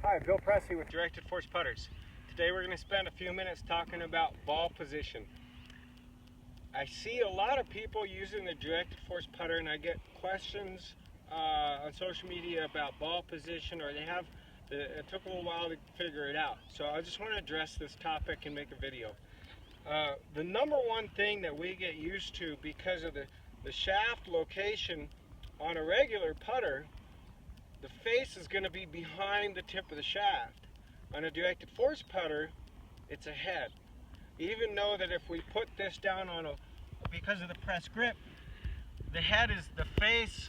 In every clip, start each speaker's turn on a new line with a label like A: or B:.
A: Hi, Bill Presley with Directed Force Putters. Today we're going to spend a few minutes talking about ball position. I see a lot of people using the Directed Force putter, and I get questions on social media about ball position, or it took a little while to figure it out. So I just want to address this topic and make a video. The number one thing that we get used to because of the shaft location on a regular putter, the face is going to be behind the tip of the shaft. On a Directed Force putter, it's ahead. Even though that if we put this down because of the press grip, the face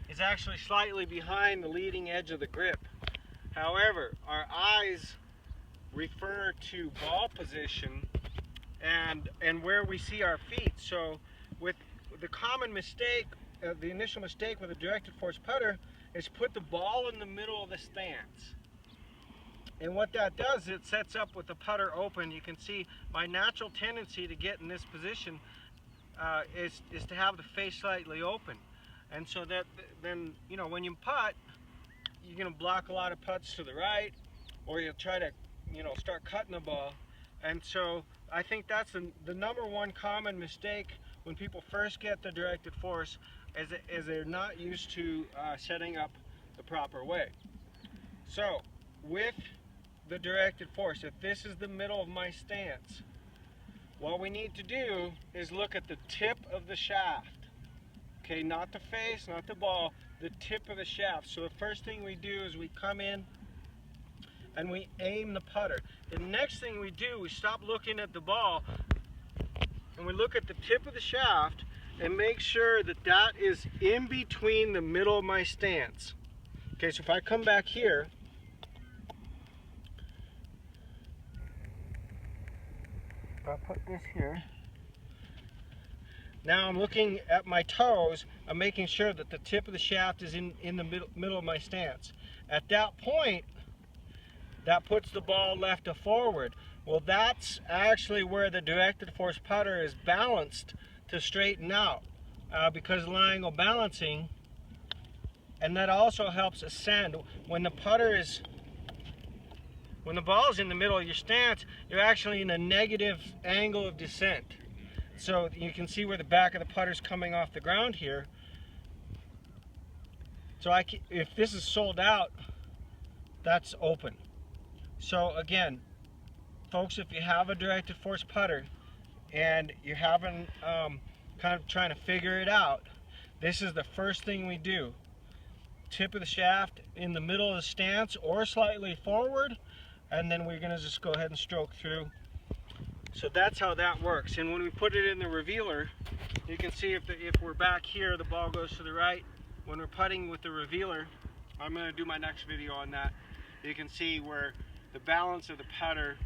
A: is actually slightly behind the leading edge of the grip. However, our eyes refer to ball position and where we see our feet. So with the common mistake, the initial mistake with a Directed Force putter is put the ball in the middle of the stance. And what that does, it sets up with the putter open. You can see my natural tendency to get in this position is to have the face slightly open. And so that then, you know, when you putt, you're going to block a lot of putts to the right, or you'll try to, you know, start cutting the ball. And so I think that's the number one common mistake when people first get the Directed Force, is they're not used to setting up the proper way. So with the Directed Force, if this is the middle of my stance, what we need to do is look at the tip of the shaft. Okay, not the face, not the ball, the tip of the shaft. So the first thing we do is we come in and we aim the putter. The next thing we do, we stop looking at the ball and we look at the tip of the shaft and make sure that that is in between the middle of my stance. Okay, so if I come back here, I'll put this here. Now I'm looking at my toes. I'm making sure that the tip of the shaft is in the middle of my stance. At that point, that puts the ball left to forward. Well, that's actually where the Directed Force putter is balanced to straighten out because of triangle balancing, and that also helps ascend. When the ball is in the middle of your stance, you're actually in a negative angle of descent. So you can see where the back of the putter is coming off the ground here. So if this is sold out, that's open. So again, folks, if you have a Directed Force putter and you're having kind of trying to figure it out, this is the first thing we do. Tip of the shaft in the middle of the stance or slightly forward, and then we're going to just go ahead and stroke through. So that's how that works. And when we put it in the revealer, you can see if we're back here, the ball goes to the right. When we're putting with the revealer, I'm going to do my next video on that. You can see where the balance of the putter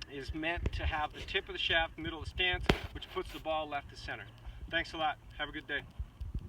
A: is meant to have the tip of the shaft, middle of the stance, which puts the ball left to center. Thanks a lot. Have a good day.